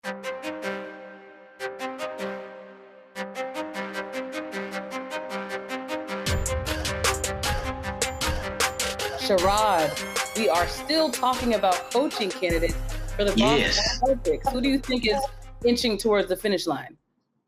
Sherrod, we are still talking about coaching candidates for the Boston Celtics. Who do you think is inching towards the finish line?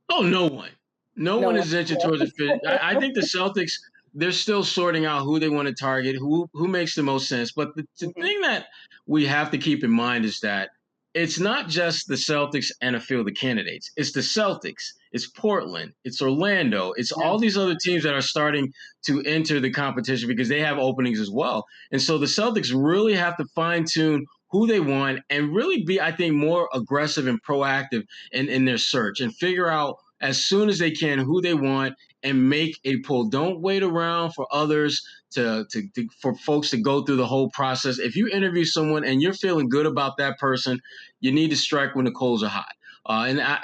Oh, no one. No one is inching towards the finish. I think the Celtics, they're still sorting out who they want to target, who makes the most sense. But the thing that we have to keep in mind is that it's not just the Celtics and a field of candidates. It's the Celtics, it's Portland, it's Orlando, it's all these other teams that are starting to enter the competition because they have openings as well. And so the Celtics really have to fine tune who they want and really be, I think, more aggressive and proactive in their search and figure out as soon as they can who they want and make a pull. Don't wait around for others for folks to go through the whole process. If you interview someone and you're feeling good about that person, you need to strike when the coals are hot.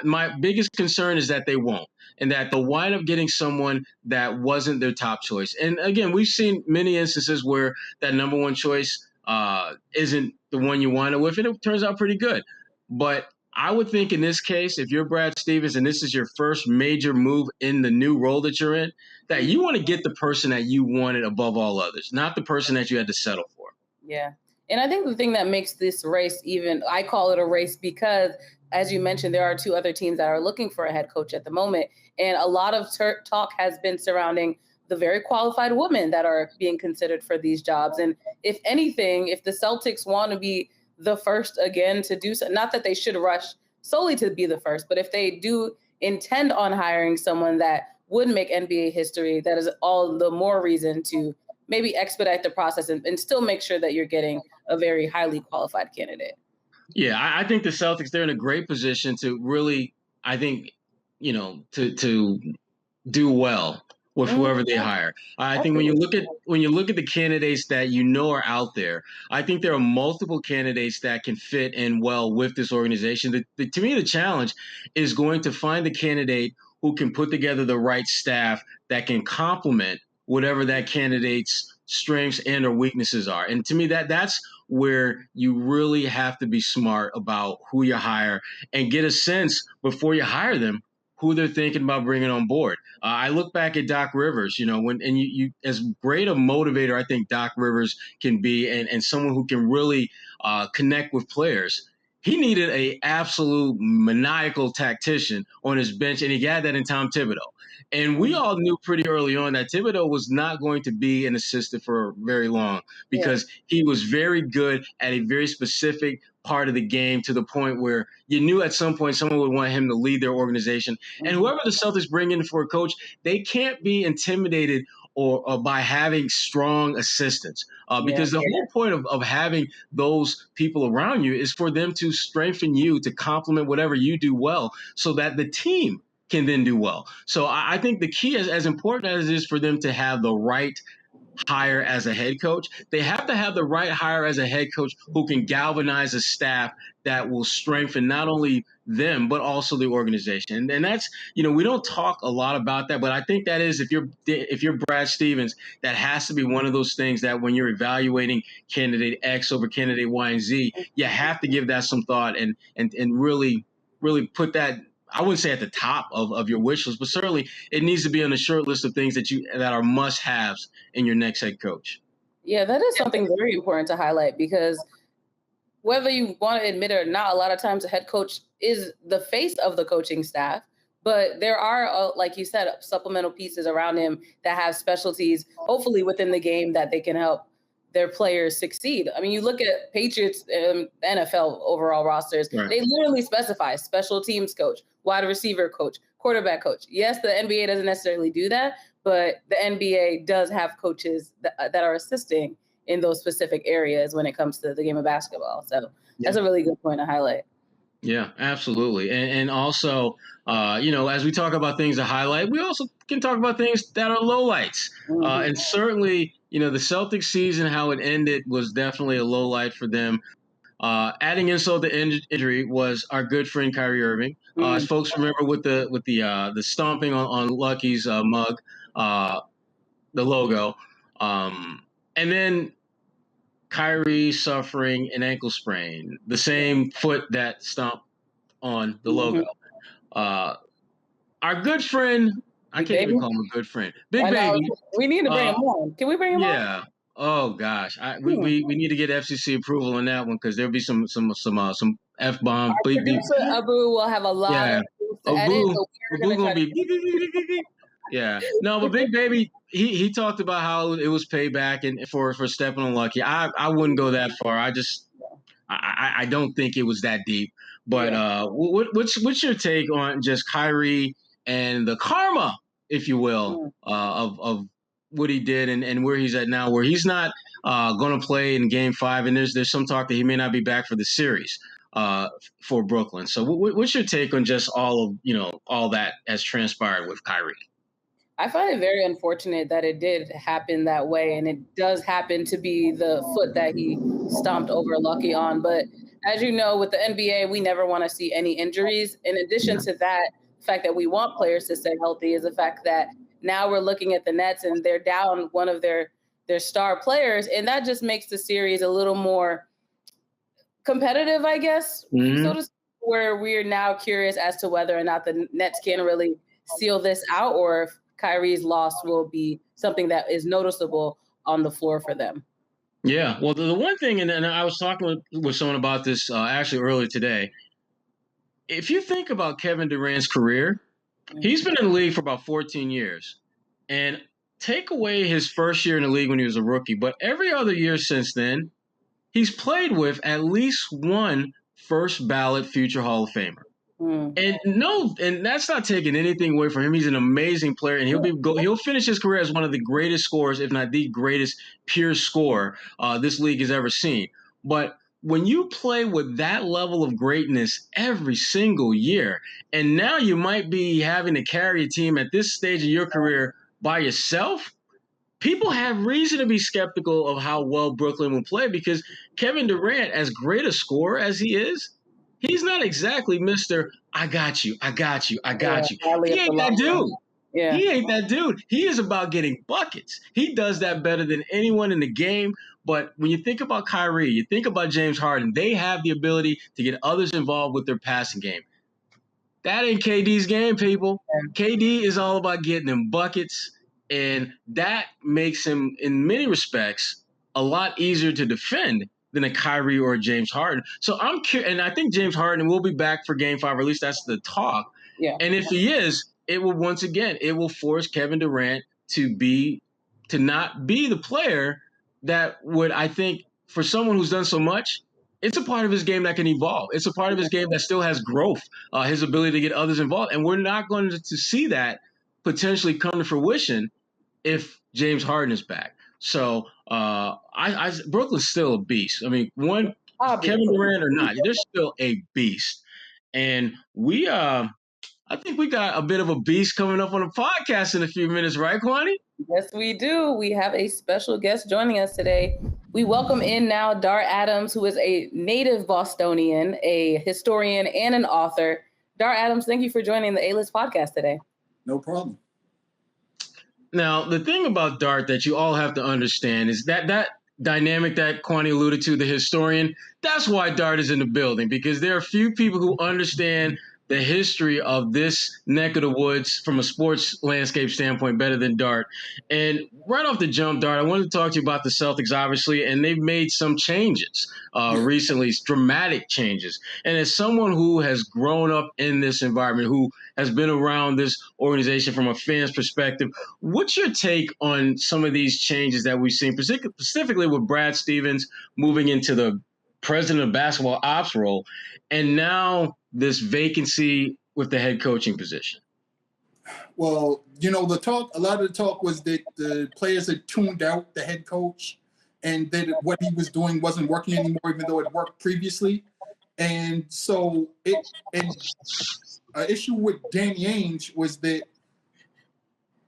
My biggest concern is that they won't, and that they'll wind up getting someone that wasn't their top choice. And again, we've seen many instances where that number one choice isn't the one you wind up with, and it turns out pretty good. But I would think in this case, if you're Brad Stevens and this is your first major move in the new role that you're in, that you want to get the person that you wanted above all others, not the person that you had to settle for. Yeah. And I think the thing that makes this race even, I call it a race because, as you mentioned, there are two other teams that are looking for a head coach at the moment. And a lot of talk has been surrounding the very qualified women that are being considered for these jobs. And if anything, if the Celtics want to be the first again to do so, not that they should rush solely to be the first, but if they do intend on hiring someone that would make NBA history, that is all the more reason to maybe expedite the process and still make sure that you're getting a very highly qualified candidate. Yeah, I think the Celtics, they're in a great position to really, I think, to do well with whoever they hire. I think when you look at the candidates that are out there, I think there are multiple candidates that can fit in well with this organization. To me, the challenge is going to find the candidate who can put together the right staff that can complement whatever that candidate's strengths and or weaknesses are. And to me, that's where you really have to be smart about who you hire and get a sense before you hire them who they're thinking about bringing on board. I look back at Doc Rivers, you as great a motivator I think Doc Rivers can be, and someone who can really connect with players. He needed a absolute maniacal tactician on his bench, and he got that in Tom Thibodeau. And we all knew pretty early on that Thibodeau was not going to be an assistant for very long because he was very good at a very specific part of the game, to the point where you knew at some point someone would want him to lead their organization. And whoever the Celtics bring in for a coach, they can't be intimidated or by having strong assistants because the whole point of having those people around you is for them to strengthen you, to complement whatever you do well, so that the team can then do well. So I think the key is, as important as it is for them to have the right hire as a head coach, they have to have the right hire as a head coach who can galvanize a staff that will strengthen not only them, but also the organization. And that's, we don't talk a lot about that, but I think that is, if you're Brad Stevens, that has to be one of those things that when you're evaluating candidate X over candidate Y and Z, you have to give that some thought and really put that, I wouldn't say at the top of your wish list, but certainly it needs to be on the short list of things that are must-haves in your next head coach. Yeah, that is something very important to highlight, because whether you want to admit it or not, a lot of times a head coach is the face of the coaching staff, but there are, like you said, supplemental pieces around him that have specialties, hopefully within the game, that they can help their players succeed. I mean, you look at Patriots NFL overall rosters, They literally specify special teams coach, wide receiver coach, quarterback coach. Yes, the NBA doesn't necessarily do that, but the NBA does have coaches that are assisting in those specific areas when it comes to the game of basketball. So that's a really good point to highlight. Yeah, absolutely. And also, as we talk about things to highlight, we also can talk about things that are lowlights. And certainly, the Celtics season, how it ended, was definitely a low light for them. Adding insult to injury was our good friend Kyrie Irving. As folks remember, with the stomping on Lucky's mug, the logo, and then Kyrie suffering an ankle sprain, the same foot that stomped on the logo. Our good friend, I can't even call him a good friend, Big Baby. We need to bring him on. Can we bring him on? Yeah. Oh gosh, we need to get FCC approval on that one because there'll be some F-bomb. Producer Abu will have a lot of things to edit, so we're gonna be. Yeah. No, but Big Baby, he talked about how it was payback and for stepping on Lucky. I wouldn't go that far. I don't think it was that deep. But what's your take on just Kyrie and the karma, if you will, of what he did and where he's at now, where he's not going to play in Game 5, and there's some talk that he may not be back for the series for Brooklyn. So what's your take on just all that has transpired with Kyrie? I find it very unfortunate that it did happen that way, and it does happen to be the foot that he stomped over Lucky on. But as you know, with the NBA, we never want to see any injuries. In addition to that, the fact that we want players to stay healthy is the fact that now we're looking at the Nets and they're down one of their star players, and that just makes the series a little more competitive, I guess, so to speak, where we're now curious as to whether or not the Nets can really seal this out, or if Kyrie's loss will be something that is noticeable on the floor for them. Yeah, well, the one thing, and I was talking with someone about this actually earlier today. If you think about Kevin Durant's career, he's been in the league for about 14 years. And take away his first year in the league when he was a rookie, but every other year since then, he's played with at least one first ballot future Hall of Famer. And that's not taking anything away from him. He's an amazing player, and he'll finish his career as one of the greatest scorers, if not the greatest pure scorer this league has ever seen. But when you play with that level of greatness every single year, and now you might be having to carry a team at this stage of your career by yourself, people have reason to be skeptical of how well Brooklyn will play, because Kevin Durant, as great a scorer as he is, he's not exactly Mr. I got you. He ain't that dude. Yeah. He ain't that dude. He is about getting buckets. He does that better than anyone in the game. But when you think about Kyrie, you think about James Harden, they have the ability to get others involved with their passing game. That ain't KD's game, people. KD is all about getting them buckets, and that makes him, in many respects, a lot easier to defend than a Kyrie or a James Harden. So I'm curious, and I think James Harden will be back for Game 5, or at least that's the talk. Yeah. And if he is, it will force Kevin Durant to not be the player that would, I think, for someone who's done so much, it's a part of his game that can evolve. It's a part of his game that still has growth, his ability to get others involved. And we're not going to see that potentially come to fruition if James Harden is back. So Brooklyn's still a beast. I mean, Kevin Durant or not, they're still a beast. And I think we got a bit of a beast coming up on the podcast in a few minutes, right, Kwani? Yes, we do. We have a special guest joining us today. We welcome in now Dart Adams, who is a native Bostonian, a historian, and an author. Dart Adams, thank you for joining the A-List podcast today. No problem. Now, the thing about Dart that you all have to understand is that dynamic that Kwani alluded to, the historian, that's why Dart is in the building, because there are few people who understand the history of this neck of the woods from a sports landscape standpoint better than Dart. And right off the jump, Dart, I wanted to talk to you about the Celtics, obviously, and they've made some changes recently, dramatic changes. And as someone who has grown up in this environment, who has been around this organization from a fan's perspective, what's your take on some of these changes that we've seen, specifically with Brad Stevens moving into the president of basketball ops role, and now this vacancy with the head coaching position? Well, a lot of the talk was that the players had tuned out the head coach and that what he was doing wasn't working anymore, even though it worked previously. And so an issue with Danny Ainge was that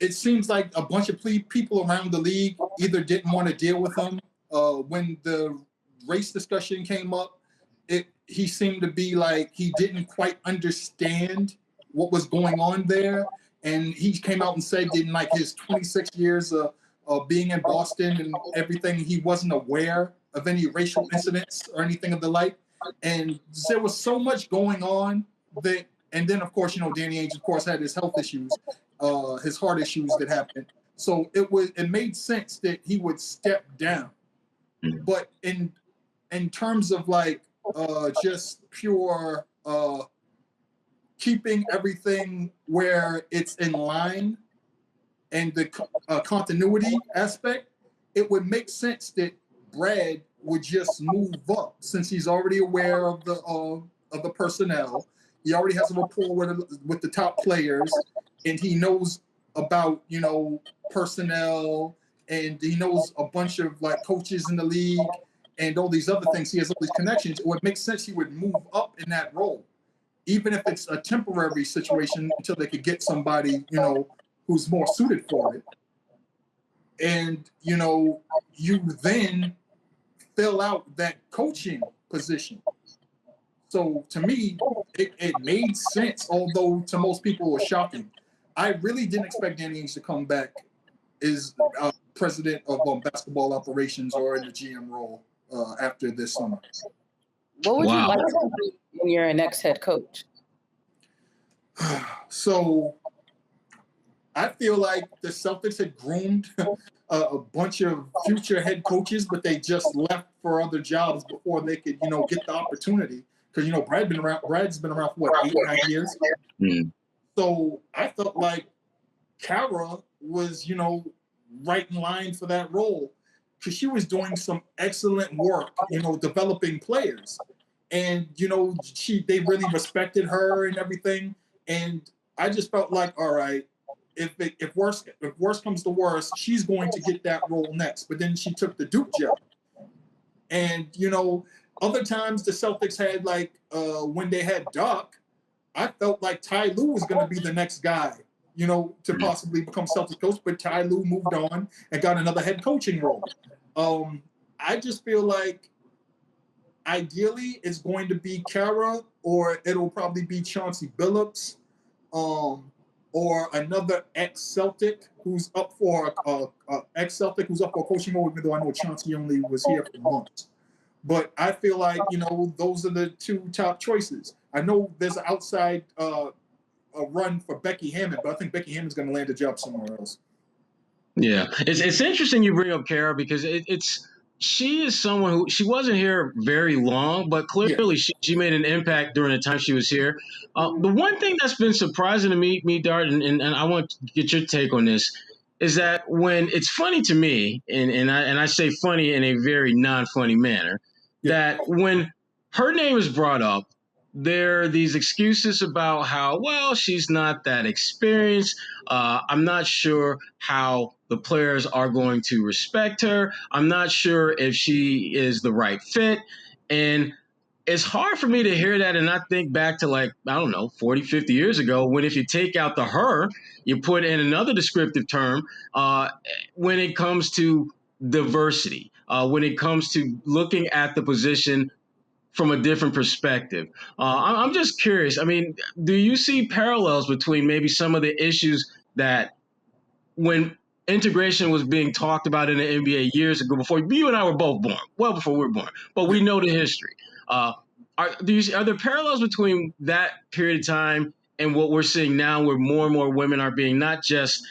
it seems like a bunch of people around the league either didn't want to deal with him. When the race discussion came up, he seemed to be like he didn't quite understand what was going on there. And he came out and said in like his 26 years of being in Boston and everything, he wasn't aware of any racial incidents or anything of the like. And there was so much going on and then of course, Danny Ainge, of course, had his health issues, his heart issues that happened. So it made sense that he would step down. But in terms of like just pure keeping everything where it's in line and the continuity aspect, it would make sense that Brad would just move up since he's already aware of the personnel. He already has a rapport with the top players, and he knows about personnel, and he knows a bunch of like coaches in the league and all these other things. He has all these connections. It would make sense he would move up in that role, even if it's a temporary situation until they could get somebody who's more suited for it. And you then fill out that coaching position. So to me, it made sense, although to most people it was shocking. I really didn't expect Danny Ainge to come back as president of basketball operations or in the GM role after this summer. What would you like to do when you're a next head coach? So I feel like the Celtics had groomed a bunch of future head coaches, but they just left for other jobs before they could, get the opportunity. Because Brad's been around for what, 8-9 years. Mm. So I felt like Kara was, right in line for that role, because she was doing some excellent work, developing players, and they really respected her and everything. And I just felt like, all right, if worse comes to worse, she's going to get that role next. But then she took the Duke job, and other times the Celtics had like when they had Doc, I felt like Ty Lue was going to be the next guy, to possibly become Celtics coach. But Ty Lue moved on and got another head coaching role. I just feel like ideally it's going to be Kara, or it'll probably be Chauncey Billups, or another ex-Celtic who's up for ex-Celtic who's up for a coaching role, even though I know Chauncey only was here for months. But I feel like, those are the two top choices. I know there's an outside a run for Becky Hammond, but I think Becky Hammond's going to land a job somewhere else. Yeah, it's interesting you bring up Kara, because she is someone who, she wasn't here very long, but clearly she made an impact during the time she was here. The one thing that's been surprising to me, Dart, and I want to get your take on this, is that when it's funny to me, and I say funny in a very non-funny manner, that when her name is brought up, there are these excuses about how, well, she's not that experienced. I'm not sure how the players are going to respect her. I'm not sure if she is the right fit. And it's hard for me to hear that and not think back to, like, I don't know, 40, 50 years ago, when if you take out the her, you put in another descriptive term when it comes to diversity, when it comes to looking at the position from a different perspective. I'm just curious. I mean, do you see parallels between maybe some of the issues that when integration was being talked about in the NBA years ago, before you and I were both born, well before we were born, but we know the history. Are there parallels between that period of time and what we're seeing now, where more and more women are being not just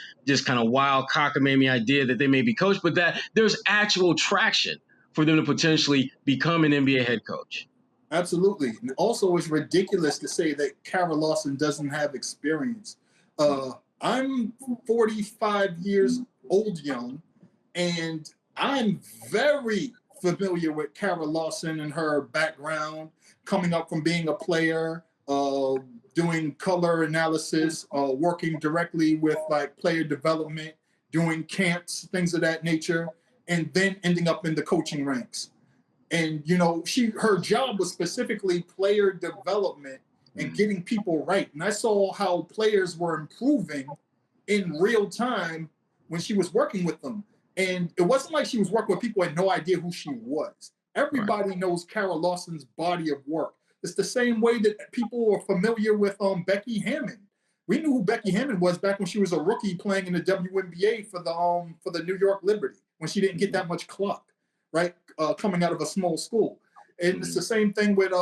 kind of wild cockamamie idea that they may be coached, but that there's actual traction for them to potentially become an NBA head coach? Absolutely. And also, it's ridiculous to say that Kara Lawson doesn't have experience. I'm 45 years old young, and I'm very familiar with Kara Lawson and her background, coming up from being a player, doing color analysis, working directly with like player development, doing camps, things of that nature, and then ending up in the coaching ranks. And, her job was specifically player development and getting people right. And I saw how players were improving in real time when she was working with them. And it wasn't like she was working with people who had no idea who she was. Everybody knows Kara Lawson's body of work. It's the same way that people were familiar with Becky Hammond. We knew who Becky Hammond was back when she was a rookie playing in the WNBA for the New York Liberty, when she didn't get that much clock, right? Coming out of a small school. And it's the same thing with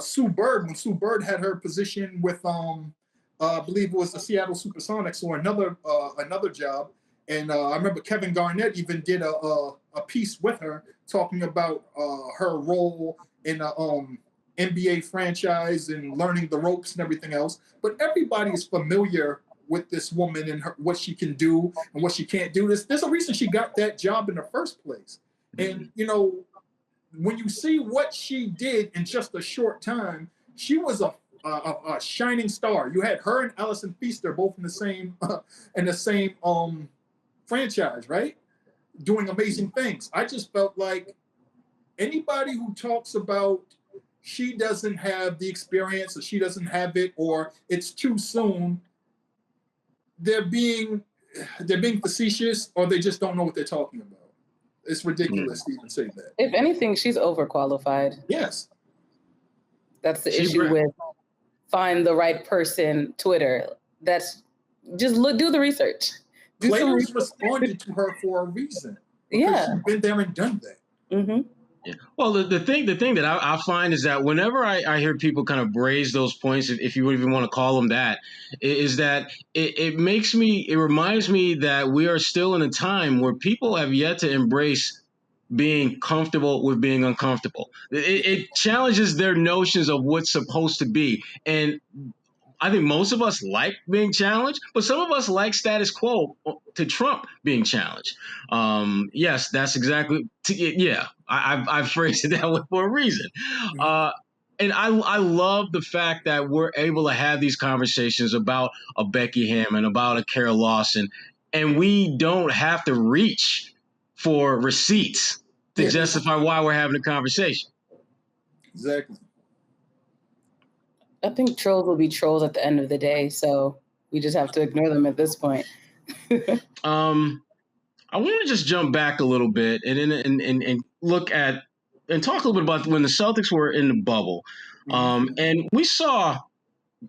Sue Bird. When Sue Bird had her position with I believe it was the Seattle Supersonics or another job. And I remember Kevin Garnett even did a piece with her talking about her role in the NBA franchise and learning the ropes and everything else. But everybody is familiar with this woman and what she can do and what she can't do. There's a reason she got that job in the first place. And, you know, when you see what she did in just a short time, she was a shining star. You had her and Allison Feaster both in the same franchise, right? Doing amazing things. I just felt like anybody who talks about she doesn't have the experience or she doesn't have it or it's too soon, they're being facetious or they just don't know what they're talking about. It's ridiculous to even say that. If anything, she's overqualified. Yes. That's the issue with find the right person Twitter. That's just do the research. Players responded to her for a reason. Because she's been there and done that. Mm-hmm. Yeah. Well, the thing that I find is that whenever I hear people kind of raise those points, if you even want to call them that, is that it reminds me that we are still in a time where people have yet to embrace being comfortable with being uncomfortable. It challenges their notions of what's supposed to be. And I think most of us like being challenged, but some of us like status quo to trump being challenged. Yes, that's exactly. I've phrased it that way for a reason. And I love the fact that we're able to have these conversations about a Becky Hammon, about a Kara Lawson, and we don't have to reach for receipts to justify why we're having a conversation. Exactly. I think trolls will be trolls at the end of the day, so we just have to ignore them at this point. I want to just jump back a little bit and look at and talk a little bit about when the Celtics were in the bubble. And we saw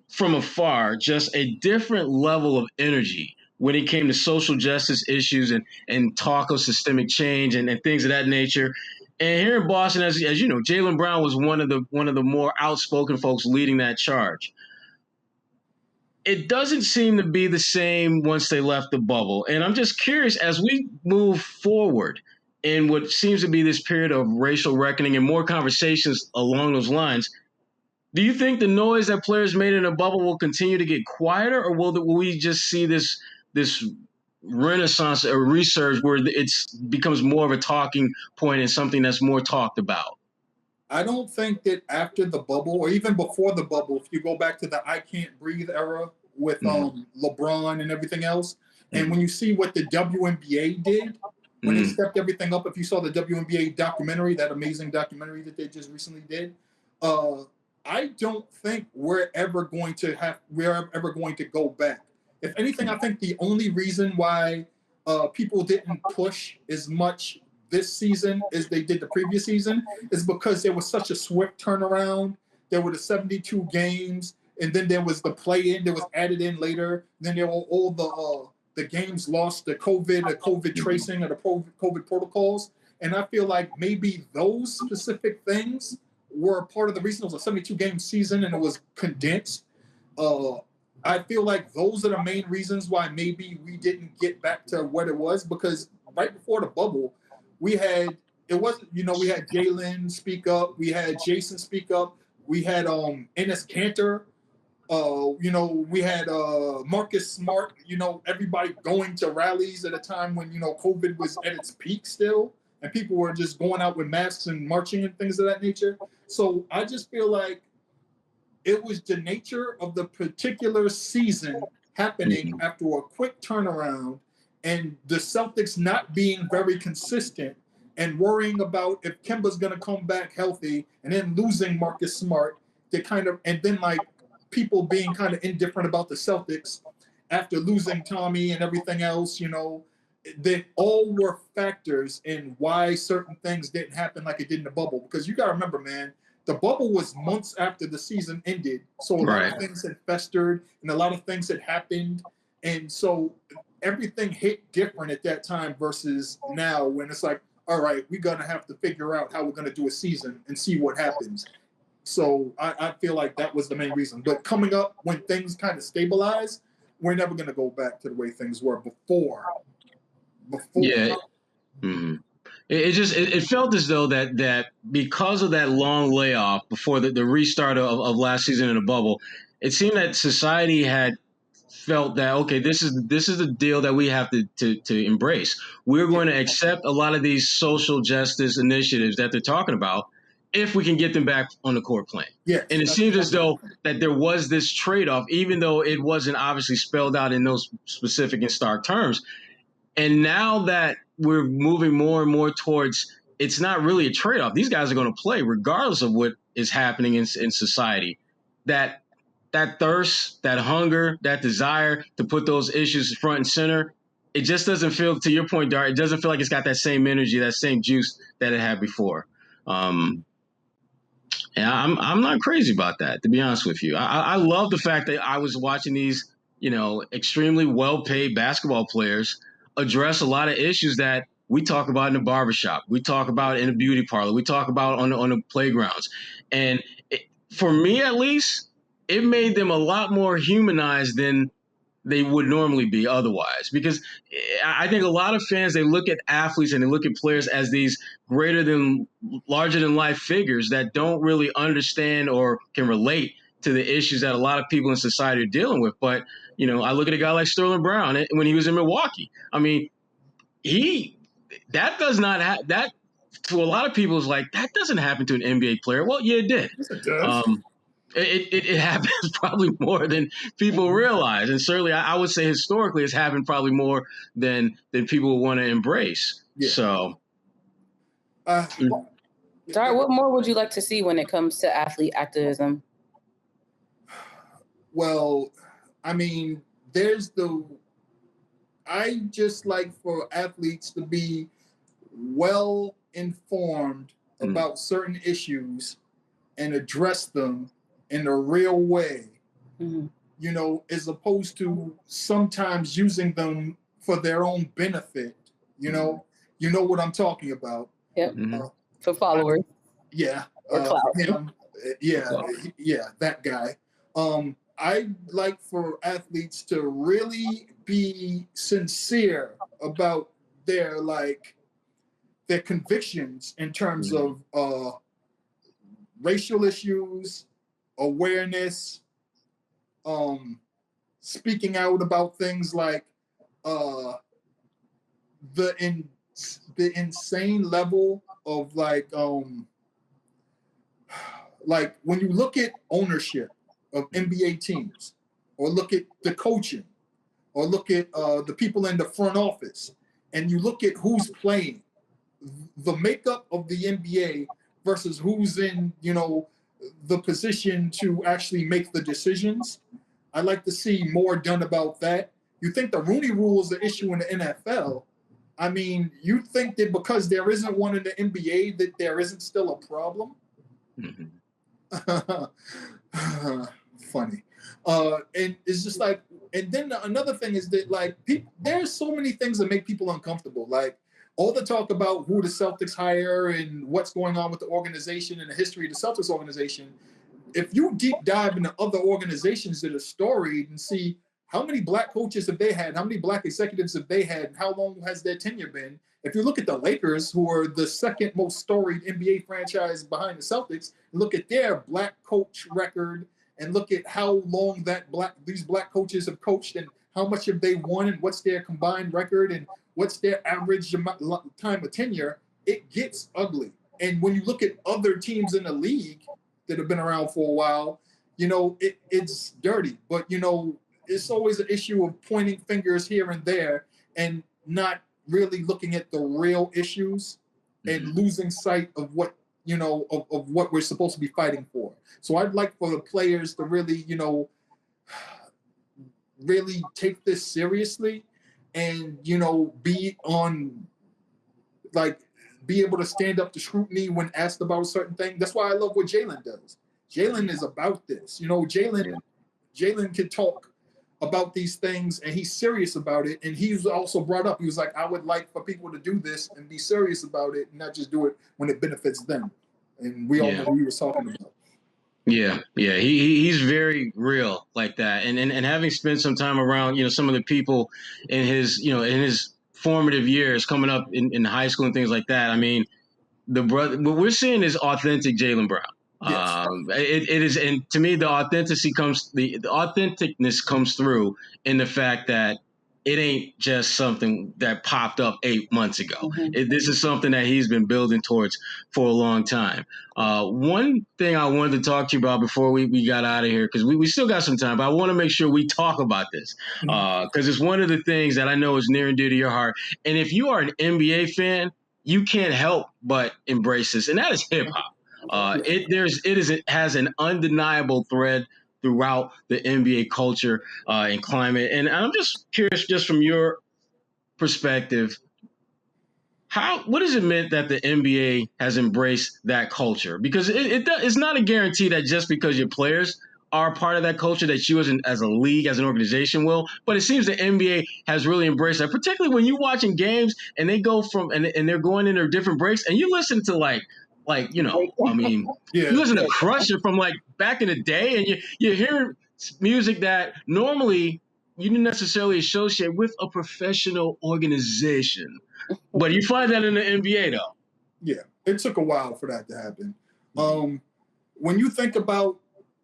from afar just a different level of energy when it came to social justice issues and talk of systemic change and things of that nature. And here in Boston, as you know, Jaylen Brown was one of the more outspoken folks leading that charge. It doesn't seem to be the same once they left the bubble. And I'm just curious, as we move forward in what seems to be this period of racial reckoning and more conversations along those lines, do you think the noise that players made in the bubble will continue to get quieter, or will we just see this renaissance or resurge where it becomes more of a talking point and something that's more talked about? I don't think that after the bubble or even before the bubble, if you go back to the I Can't Breathe era with LeBron and everything else, and when you see what the WNBA did, when they stepped everything up, if you saw the WNBA documentary, that amazing documentary that they just recently did, I don't think we're ever going to go back. If anything, I think the only reason why people didn't push as much this season as they did the previous season is because there was such a swift turnaround. There were the 72 games, and then there was the play-in that was added in later. Then there were all the games lost, the COVID tracing or the COVID protocols. And I feel like maybe those specific things were part of the reason it was a 72-game season and it was condensed. I feel like those are the main reasons why maybe we didn't get back to what it was, because right before the bubble, we had Jaylen speak up, we had Jason speak up, we had Enes Kanter, we had Marcus Smart, everybody going to rallies at a time when, COVID was at its peak still, and people were just going out with masks and marching and things of that nature. So I just feel like it was the nature of the particular season happening after a quick turnaround and the Celtics not being very consistent and worrying about if Kemba's going to come back healthy and then losing Marcus Smart and then like people being kind of indifferent about the Celtics after losing Tommy and everything else, they all were factors in why certain things didn't happen like it did in the bubble. Because you got to remember, man, the bubble was months after the season ended. So a lot of things had festered and a lot of things had happened. And so everything hit different at that time versus now when it's like, all right, we're going to have to figure out how we're going to do a season and see what happens. So I feel like that was the main reason. But coming up, when things kind of stabilize, we're never going to go back to the way things were before. Yeah. Mm-hmm. It felt as though that because of that long layoff before the restart of last season in the bubble, it seemed that society had felt that, okay, this is the deal that we have to embrace. We're going to accept a lot of these social justice initiatives that they're talking about if we can get them back on the court playing. Yes, and it seems as though that there was this trade-off, even though it wasn't obviously spelled out in those specific and stark terms. And now that we're moving more and more towards, it's not really a trade-off. These guys are going to play regardless of what is happening in society. That thirst, that hunger, that desire to put those issues front and center, it just doesn't feel, to your point, Dart, it doesn't feel like it's got that same energy, that same juice that it had before. And I'm not crazy about that, to be honest with you. I love the fact that I was watching these, extremely well-paid basketball players address a lot of issues that we talk about in the barbershop, we talk about in the beauty parlor, we talk about on the playgrounds. And for me, at least, it made them a lot more humanized than they would normally be otherwise. Because I think a lot of fans, they look at athletes and they look at players as these larger than life figures that don't really understand or can relate to the issues that a lot of people in society are dealing with. But, I look at a guy like Sterling Brown when he was in Milwaukee. I mean, that does not have that, to a lot of people, is like, that doesn't happen to an NBA player. Well, yeah, it did. Yes, it does. It happens probably more than people realize. And certainly I would say historically it's happened probably more than people want to embrace. Yeah. So. Dart, what more would you like to see when it comes to athlete activism? Well, I mean, I just like for athletes to be well informed about certain issues and address them in a real way, as opposed to sometimes using them for their own benefit. You know what I'm talking about. Yep. For followers. Or clout. That guy. I like for athletes to really be sincere about their convictions in terms of racial issues, awareness, speaking out about things like the insane level of when you look at ownership of NBA teams, or look at the coaching, or look at the people in the front office, and you look at who's playing, the makeup of the NBA versus who's in, the position to actually make the decisions. I'd like to see more done about that. You think the Rooney Rule is an issue in the NFL? I mean, you think that because there isn't one in the NBA that there isn't still a problem? Funny. And it's just like, and then another thing is that there's so many things that make people uncomfortable. Like all the talk about who the Celtics hire and what's going on with the organization and the history of the Celtics organization. If you deep dive into other organizations that are storied and see how many black coaches have they had, how many black executives have they had, and how long has their tenure been? If you look at the Lakers, who are the second most storied NBA franchise behind the Celtics, look at their black coach record and look at how long these black coaches have coached and how much have they won and what's their combined record and what's their average time of tenure, it gets ugly. And when you look at other teams in the league that have been around for a while, it's dirty. But, it's always an issue of pointing fingers here and there and not really looking at the real issues and losing sight of what, of what we're supposed to be fighting for. So I'd like for the players to really, really take this seriously and, be able to stand up to scrutiny when asked about a certain thing. That's why I love what Jalen does. Jalen is about this. Jalen can talk about these things, and he's serious about it. And he was also brought up, he was like, I would like for people to do this and be serious about it, and not just do it when it benefits them. And we all know who he was talking about. Yeah, he's very real like that, and having spent some time around, some of the people in his formative years coming up in high school and things like that. I mean, what we're seeing is authentic Jaylen Brown. Yes. It is, and to me, the authenticness comes through in the fact that it ain't just something that popped up 8 months ago. Mm-hmm. This is something that he's been building towards for a long time. One thing I wanted to talk to you about before we got out of here, because we still got some time, but I want to make sure we talk about this, because it's one of the things that I know is near and dear to your heart. And if you are an NBA fan, you can't help but embrace this, and that is hip hop. It has an undeniable thread throughout the NBA culture and climate. And I'm just curious, just from your perspective, what does it mean that the NBA has embraced that culture? Because it's not a guarantee that just because your players are part of that culture that you as a league, as an organization will. But it seems the NBA has really embraced that, particularly when you're watching games and they go and they're going into different breaks and you listen to you listen to Crusher from like back in the day, and you hear music that normally you didn't necessarily associate with a professional organization. But you find that in the NBA, though. Yeah, it took a while for that to happen. When you think about,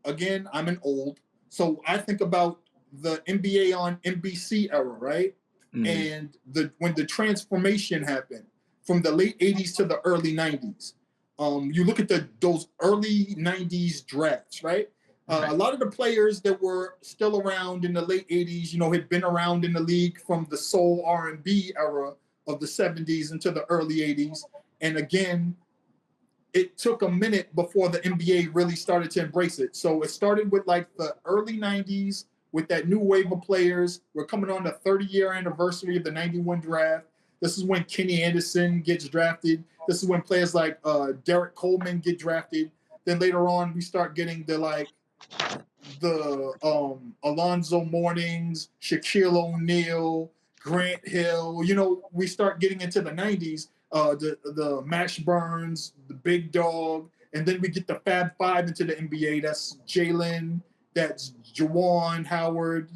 again, I'm an old, so I think about the NBA on NBC era, right? Mm-hmm. And when the transformation happened from the late 80s to the early 90s. You look at those early 90s drafts, right? A lot of the players that were still around in the late 80s, had been around in the league from the soul R&B era of the 70s into the early 80s. And again, it took a minute before the NBA really started to embrace it. So it started with like the early 90s with that new wave of players. We're coming on the 30-year anniversary of the 91 draft. This is when Kenny Anderson gets drafted. This is when players like Derek Coleman get drafted. Then later on, we start getting the Alonzo Mournings, Shaquille O'Neal, Grant Hill. We start getting into the 90s, the Mash Burns, the Big Dog, and then we get the Fab Five into the NBA. That's Jalen, that's Juwan Howard,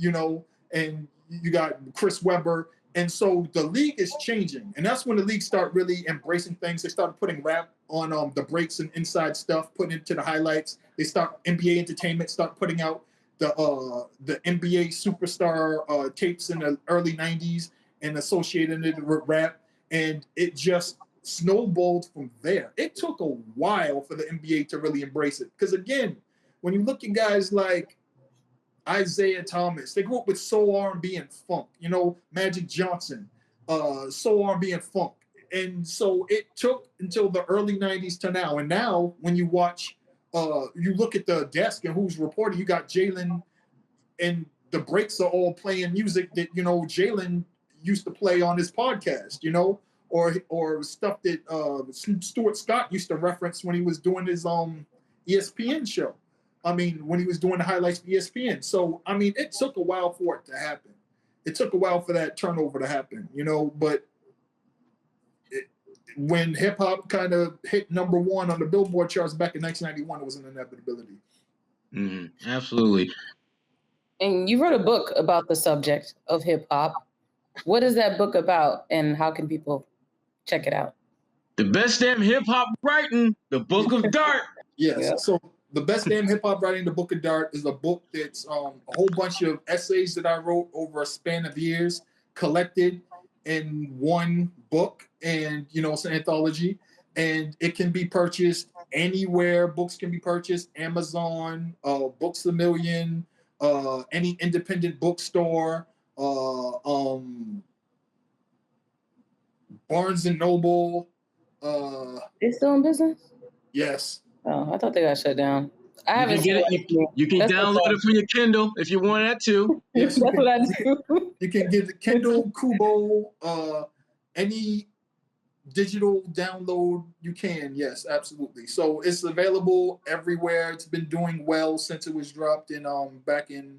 and you got Chris Webber. And so the league is changing, and that's when the league start really embracing things. They started putting rap on the breaks and inside stuff, putting it to the highlights. They start NBA Entertainment start putting out the NBA superstar tapes in the early 90s and associating it with rap, and it just snowballed from there. It took a while for the NBA to really embrace it, because again, when you look at guys like Isaiah Thomas, they grew up with soul R&B and funk. Magic Johnson, soul R&B and funk. And so it took until the early 90s to now. And now when you watch, you look at the desk and who's reporting, you got Jalen, and the breaks are all playing music that, Jalen used to play on his podcast, or stuff that Stuart Scott used to reference when he was doing his ESPN show. When he was doing the highlights for ESPN. So, it took a while for it to happen. It took a while for that turnover to happen, but when hip hop kind of hit number one on the Billboard charts back in 1991, it was an inevitability. Mm-hmm. Absolutely. And you wrote a book about the subject of hip hop. What is that book about, and how can people check it out? The Best Damn Hip Hop Writing, the Book of Dart. Yes. Yeah. So The Best Damn Hip Hop Writing, the Book of Dart is a book that's a whole bunch of essays that I wrote over a span of years, collected in one book, and it's an anthology, and it can be purchased anywhere books can be purchased: Amazon, Books A Million, any independent bookstore, Barnes and Noble. It's still in business? Yes. Oh, I thought they got shut down. I haven't seen it. You can download it for your Kindle if you want that too. Yes, that's what I do. You can get the Kindle, Kubo, any digital download you can. Yes, absolutely. So it's available everywhere. It's been doing well since it was dropped in back in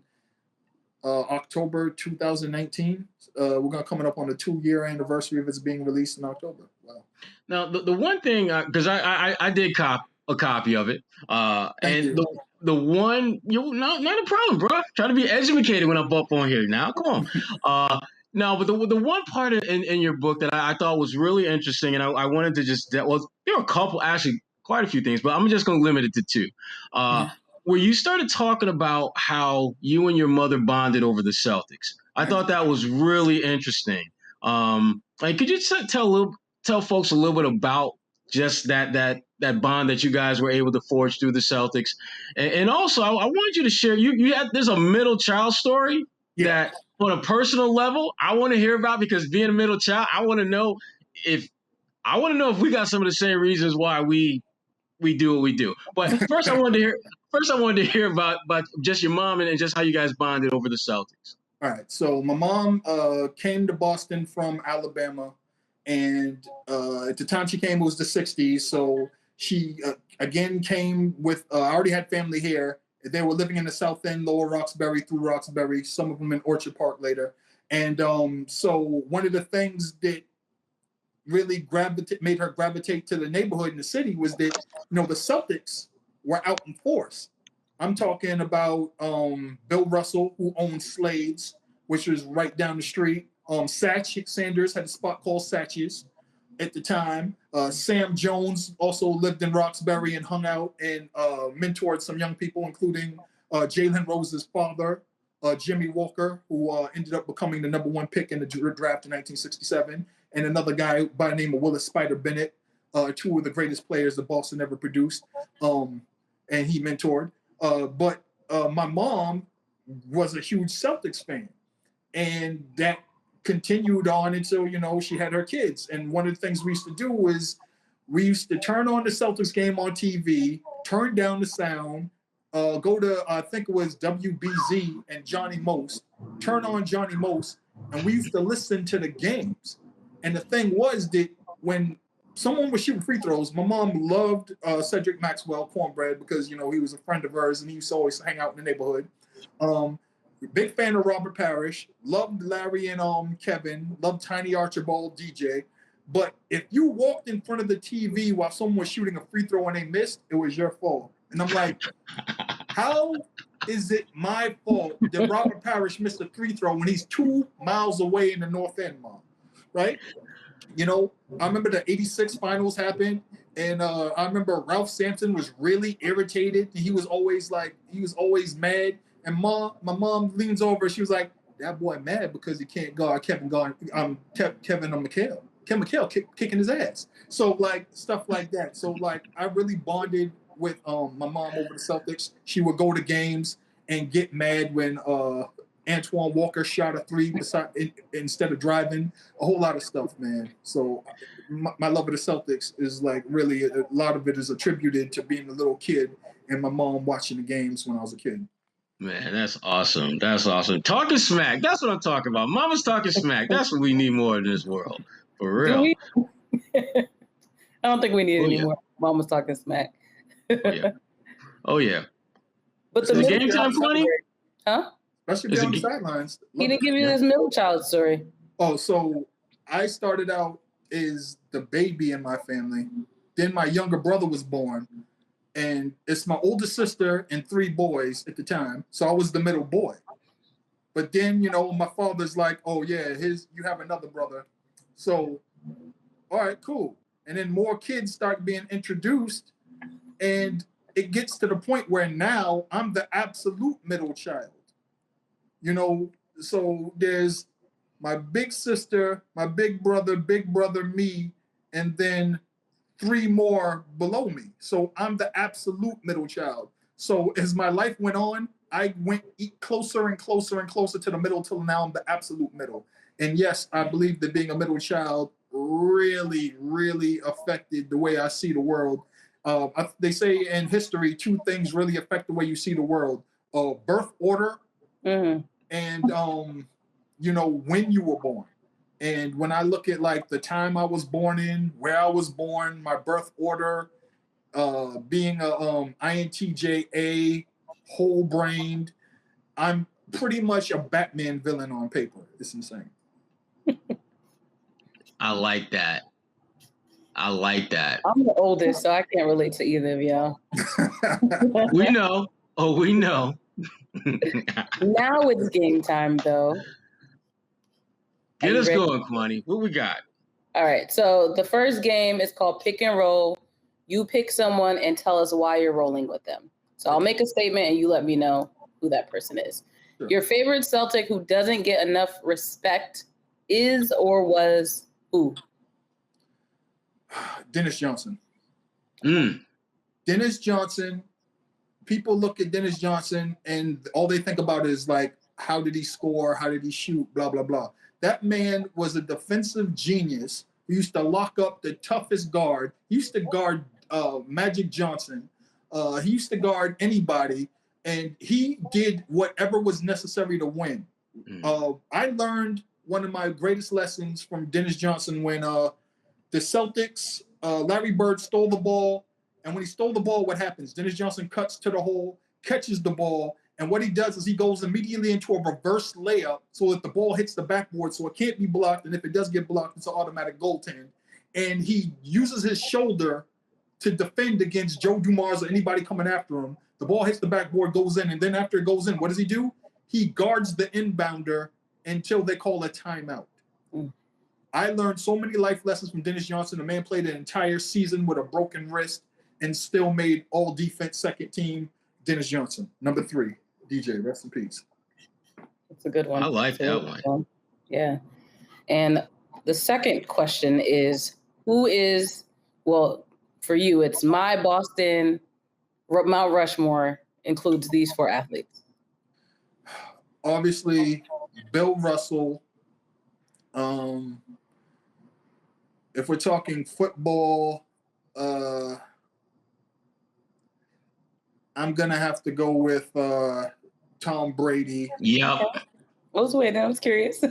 October 2019. We're gonna coming up on the 2-year anniversary of its being released in October. Wow. Now, the one thing, because I did cop a copy of it, and the one, not a problem, bro. Try to be educated when I'm up on here. Now, come on. No, but the one part in your book that I thought was really interesting, and I wanted to just, there were a couple, actually, quite a few things, but I'm just going to limit it to two. Where you started talking about how you and your mother bonded over the Celtics. I thought that was really interesting. Like, could you tell folks a little bit about just that bond that you guys were able to forge through the Celtics, and also I wanted you to share. There's a middle child story that, on a personal level, I want to hear about, because being a middle child, I want to know if we got some of the same reasons why we do what we do. But first, I wanted to hear about just your mom and just how you guys bonded over the Celtics. All right. So my mom came to Boston from Alabama, and at the time she came, it was the 60s. So she again came with, I already had family here. They were living in the South End, Lower Roxbury, through Roxbury, some of them in Orchard Park later. And so one of the things that really made her gravitate to the neighborhood in the city was that, the Celtics were out in force. I'm talking about Bill Russell, who owned Slade's, which was right down the street. Satch Sanders had a spot called Satch's at the time. Sam Jones also lived in Roxbury and hung out and mentored some young people, including Jalen Rose's father, Jimmy Walker, who ended up becoming the #1 pick in the draft in 1967, and another guy by the name of Willis Spider Bennett, two of the greatest players that Boston ever produced, and he mentored. But my mom was a huge Celtics fan, and that continued on until, she had her kids. And one of the things we used to do was we used to turn on the Celtics game on TV, turn down the sound, go to, I think it was WBZ and Johnny Most, turn on Johnny Most, and we used to listen to the games. And the thing was that when someone was shooting free throws, my mom loved Cedric Maxwell, Cornbread, because, he was a friend of hers and he used to always hang out in the neighborhood. Big fan of Robert Parrish, loved Larry and Kevin, loved Tiny Archibald, DJ. But if you walked in front of the TV while someone was shooting a free throw and they missed, it was your fault. And I'm like, how is it my fault that Robert Parrish missed a free throw when he's 2 miles away in the North End, Mom? Right? I remember the 86 finals happened, and I remember Ralph Sampson was really irritated. He was always mad. And my mom leans over, she was like, that boy mad because he can't guard Kevin McHale. Kevin McHale kicking his ass. So, stuff like that. So, I really bonded with my mom over the Celtics. She would go to games and get mad when Antoine Walker shot a 3 instead of driving. A whole lot of stuff, man. So my love of the Celtics is really, a lot of it is attributed to being a little kid and my mom watching the games when I was a kid. Man, that's awesome. That's awesome. Talking smack. That's what I'm talking about. Mama's talking smack. That's what we need more in this world. For real. I don't think we need any more Mama's talking smack. Oh, yeah. But the game time funny? Huh? Especially on the sidelines. He didn't give you this middle child story. Oh, so I started out as the baby in my family. Then my younger brother was born. And it's my older sister and 3 boys at the time. So I was the middle boy. But then, my father's like, oh, yeah, you have another brother. So, all right, cool. And then more kids start being introduced. And it gets to the point where now I'm the absolute middle child. So there's my big sister, my big brother, me, and then 3 more below me. So I'm the absolute middle child. So as my life went on, I went closer and closer and closer to the middle till now I'm the absolute middle. And yes, I believe that being a middle child really, really affected the way I see the world. They say in history, 2 things really affect the way you see the world. Birth order and, when you were born. And when I look at the time I was born in, where I was born, my birth order, being a INTJ, whole-brained, I'm pretty much a Batman villain on paper. It's insane. I like that. I'm the oldest, so I can't relate to either of y'all. We know. Oh, we know. Now it's game time, though. Get us going, Kwani. What we got? All right. So the first game is called Pick and Roll. You pick someone and tell us why you're rolling with them. So I'll make a statement and you let me know who that person is. Sure. Your favorite Celtic who doesn't get enough respect is or was who? Dennis Johnson. Dennis Johnson. People look at Dennis Johnson and all they think about is like, how did he score? How did he shoot? Blah, blah, blah. That man was a defensive genius who used to lock up the toughest guard. He used to guard Magic Johnson. He used to guard anybody, and he did whatever was necessary to win. I learned one of my greatest lessons from Dennis Johnson when the Celtics, Larry Bird stole the ball. And when he stole the ball, what happens? Dennis Johnson cuts to the hole, catches the ball, and what he does is he goes immediately into a reverse layup so that the ball hits the backboard so it can't be blocked, and if it does get blocked, it's an automatic goaltend. And he uses his shoulder to defend against Joe Dumars or anybody coming after him. The ball hits the backboard, goes in, and then after it goes in, what does he do? He guards the inbounder until they call a timeout. I learned so many life lessons from Dennis Johnson. The man played an entire season with a broken wrist and still made all defense second team. Dennis Johnson, number 3. DJ, rest in peace. That's a good one. I like that one. Yeah. And the second question is, who is, well, for you, it's my Boston, Mount Rushmore includes these 4 athletes. Obviously, Bill Russell. If we're talking football, I'm gonna have to go with Tom Brady. Yep. I was waiting. I was curious.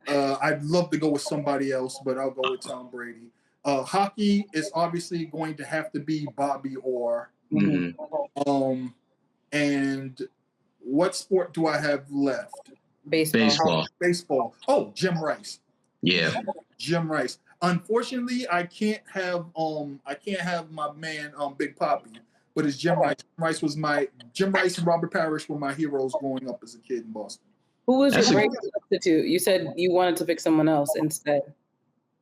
I'd love to go with somebody else, but I'll go with Tom Brady. Hockey is obviously going to have to be Bobby Orr. And what sport do I have left? Baseball. Oh, Jim Rice. Yeah. Jim Rice. Unfortunately, I can't have my man Big Papi, but it's Jim Rice. Jim Rice and Robert Parrish were my heroes growing up as a kid in Boston. Who was your great substitute? You said you wanted to pick someone else instead.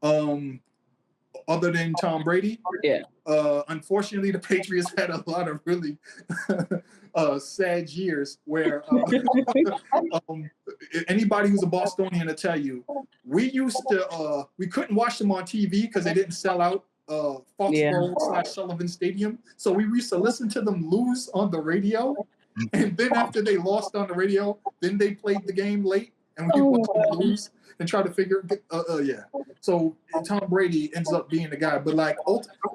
Other than Tom Brady? Yeah. Unfortunately, the Patriots had a lot of really sad years where anybody who's a Bostonian will tell you, we couldn't watch them on TV because they didn't sell out Foxborough/Sullivan Stadium. So we used to listen to them lose on the radio. And then after they lost on the radio, then they played the game late and we could watch them lose and try to figure yeah. So Tom Brady ends up being the guy. But like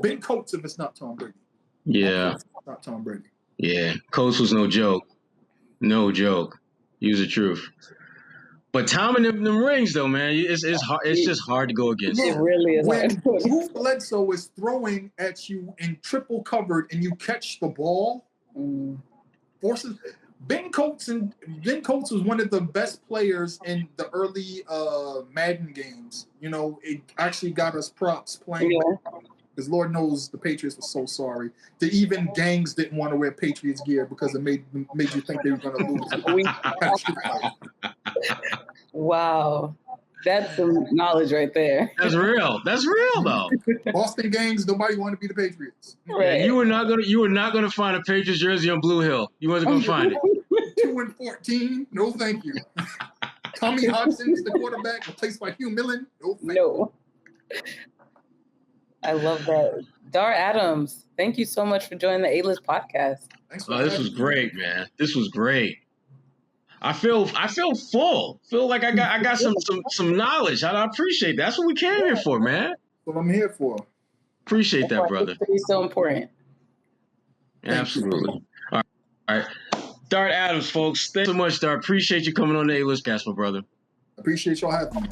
Ben Coates if it's not Tom Brady. Yeah. It's not Tom Brady. Yeah. Coates was no joke. No joke. Use the truth. But Tom and them rings though, man, it's hard. It's just hard to go against. It really is. When Drew Bledsoe is throwing at you in triple covered and you catch the ball, forces. Ben Coates was one of the best players in the early Madden games. You know, it actually got us props playing. Because Lord knows the Patriots were so sorry. The even gangs didn't want to wear Patriots gear because it made you think they were going to lose. Wow. That's some knowledge right there. That's real though. Boston gangs, nobody wanted to be the Patriots. Right. You were not gonna find a Patriots jersey on Blue Hill. You wasn't gonna find it. 2-14, no thank you. Tommy Hodgson's the quarterback, replaced by Hugh Millen. No. I love that. Dar Adams, thank you so much for joining the A-List podcast. This was great, man. This was great. I feel full. Feel like I got some knowledge. I appreciate that. That's what we came here for, man. That's what I'm here for. Appreciate that, brother. It's so important. Absolutely. All right. Dar Adams, folks. Thanks so much, Dar. Appreciate you coming on the A-List cast, my brother. Appreciate y'all having me.